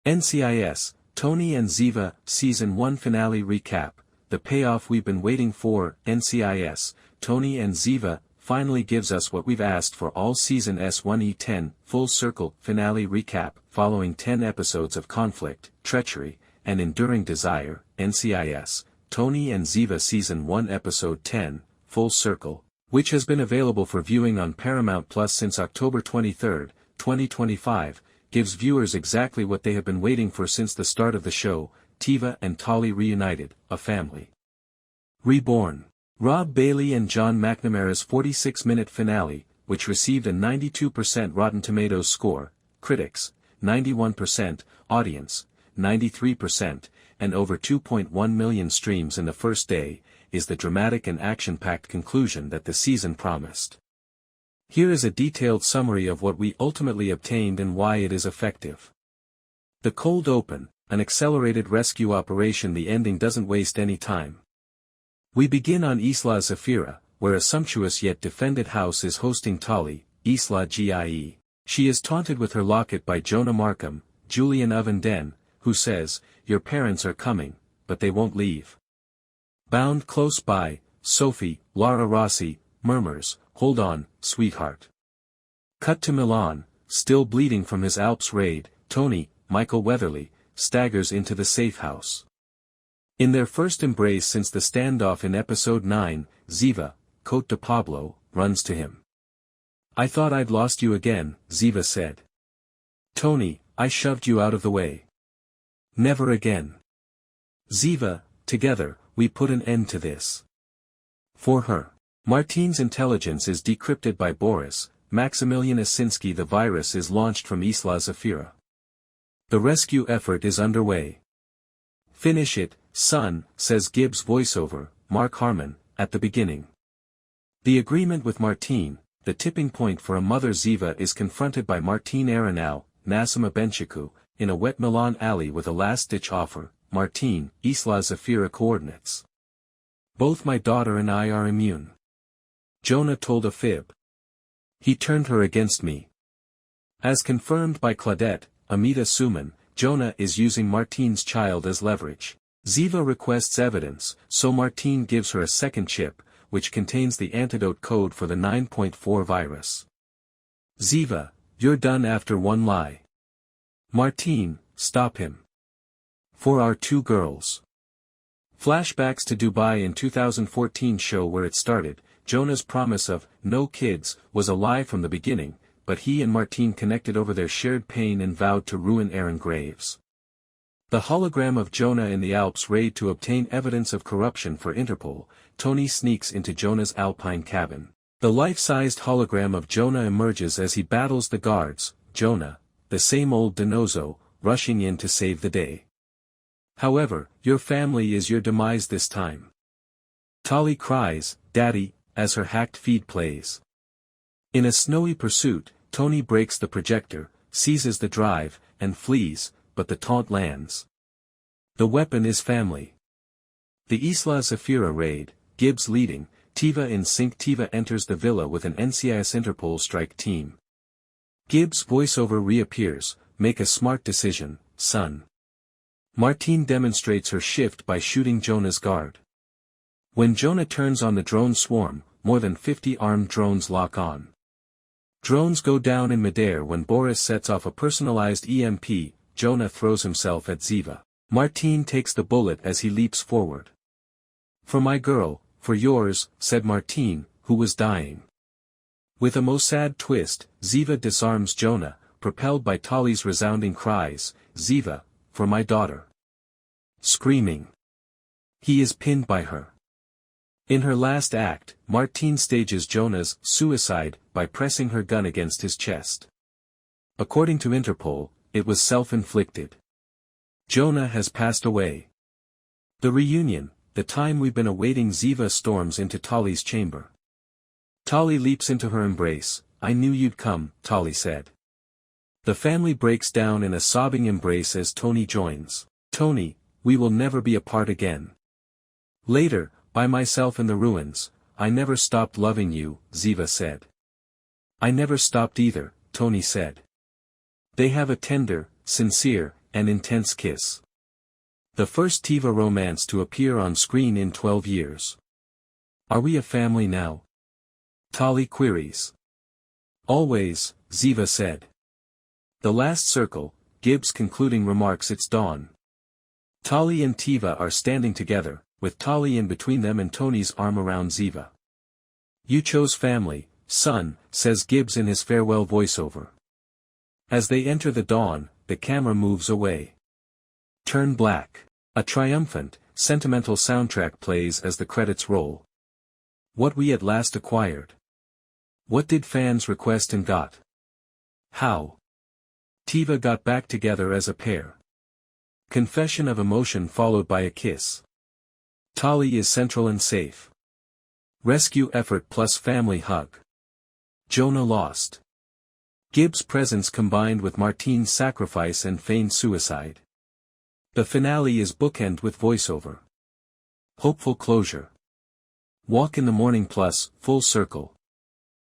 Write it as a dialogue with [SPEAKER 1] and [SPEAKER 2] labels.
[SPEAKER 1] NCIS, Tony and Ziva, Season 1 Finale Recap, the payoff we've been waiting for. NCIS, Tony and Ziva, finally gives us what we've asked for all Season S1E10, Full Circle, Finale Recap, following 10 episodes of conflict, treachery, and enduring desire. NCIS, Tony and Ziva Season 1 Episode 10, Full Circle, which has been available for viewing on Paramount Plus since October 23, 2025, gives viewers exactly what they have been waiting for since the start of the show: Tiva and Tali reunited, a family. Reborn. Bailey and John McNamara's 46-minute finale, which received a 92% Rotten Tomatoes score, critics, 91%, audience, 93%, and over 2.1 million streams in the first day, is the dramatic and action-packed conclusion that the season promised. Here is a detailed summary of what we ultimately obtained and why it is effective. The cold open, an accelerated rescue operation. The ending doesn't waste any time. We begin on Isla Zafira, where a sumptuous yet defended house is hosting Tali, Isla Gie. She is taunted with her locket by Jonah Markham, Julian Ovenden, who says, "Your parents are coming, but they won't leave." Bound close by, Sophie, Lara Rossi, murmurs, "Hold on, sweetheart." Cut to Milan, still bleeding from his Alps raid. Tony, Michael Weatherly, staggers into the safehouse. In their first embrace since the standoff in Episode 9, Ziva, Cote de Pablo, runs to him. "I thought I'd lost you again," Ziva said. "Tony, I shoved you out of the way." "Never again." Ziva, "Together, we put an end to this." For her. Martine's intelligence is decrypted by Boris, Maximilian Asinski. The virus is launched from Isla Zafira. The rescue effort is underway. "Finish it, son," says Gibbs' voiceover, Mark Harmon, at the beginning. The agreement with Martine, the tipping point for a mother. Ziva is confronted by Martine Arenal, Nassima Benchiku, in a wet Milan alley with a last-ditch offer. "Martine, Isla Zafira coordinates. Both my daughter and I are immune." Jonah told a fib. He turned her against me. As confirmed by Claudette, Amita Suman, Jonah is using Martine's child as leverage. Ziva requests evidence, so Martine gives her a second chip, which contains the antidote code for the 9.4 virus. "Ziva, you're done after one lie." "Martine, stop him. For our two girls." Flashbacks to Dubai in 2014 show where it started. Jonah's promise of "no kids" was a lie from the beginning, but he and Martine connected over their shared pain and vowed to ruin Aaron Graves. The hologram of Jonah in the Alps raid to obtain evidence of corruption for Interpol. Tony sneaks into Jonah's alpine cabin. The life-sized hologram of Jonah emerges as he battles the guards. Jonah, the same old Denozo, rushing in to save the day. However, "Your family is your demise this time." Tali cries, "Daddy," as her hacked feed plays. In a snowy pursuit, Tony breaks the projector, seizes the drive, and flees, but the taunt lands. The weapon is family. The Isla Zafira raid, Gibbs leading, Tiva in sync. Tiva enters the villa with an NCIS Interpol strike team. Gibbs' voiceover reappears, "Make a smart decision, son." Martine demonstrates her shift by shooting Jonah's guard. When Jonah turns on the drone swarm, more than 50 armed drones lock on. Drones go down in midair when Boris sets off a personalized EMP. Jonah throws himself at Ziva. Martine takes the bullet as he leaps forward. "For my girl, for yours," said Martine, who was dying. With a Mossad twist, Ziva disarms Jonah, propelled by Tali's resounding cries, "Ziva, for my daughter." Screaming. He is pinned by her. In her last act, Martine stages Jonah's suicide by pressing her gun against his chest. According to Interpol, it was self-inflicted. Jonah has passed away. The reunion, the time we've been awaiting. Ziva storms into Tali's chamber. Tali leaps into her embrace. "I knew you'd come," Tali said. The family breaks down in a sobbing embrace as Tony joins. "Tony, we will never be apart again." Later, by myself in the ruins, "I never stopped loving you," Ziva said. "I never stopped either," Tony said. They have a tender, sincere, an intense kiss. The first Tiva romance to appear on screen in 12 years. Are we a family now? Tali queries. Always, Ziva said. The last circle, Gibbs' concluding remarks. It's dawn. Tali and Tiva are standing together, with Tali in between them and Tony's arm around Ziva. You chose family, son, says Gibbs in his farewell voiceover. As they enter the dawn, the camera moves away. Turn black. A triumphant, sentimental soundtrack plays as the credits roll. What we at last acquired. What did fans request and got? How? Tiva got back together as a pair. Confession of emotion followed by a kiss. Tali is central and safe. Rescue effort plus family hug. Jonah lost. Gibbs' presence combined with Martine's sacrifice and feigned suicide. The finale is bookend with voiceover. Hopeful closure. Walk in the morning plus, full circle.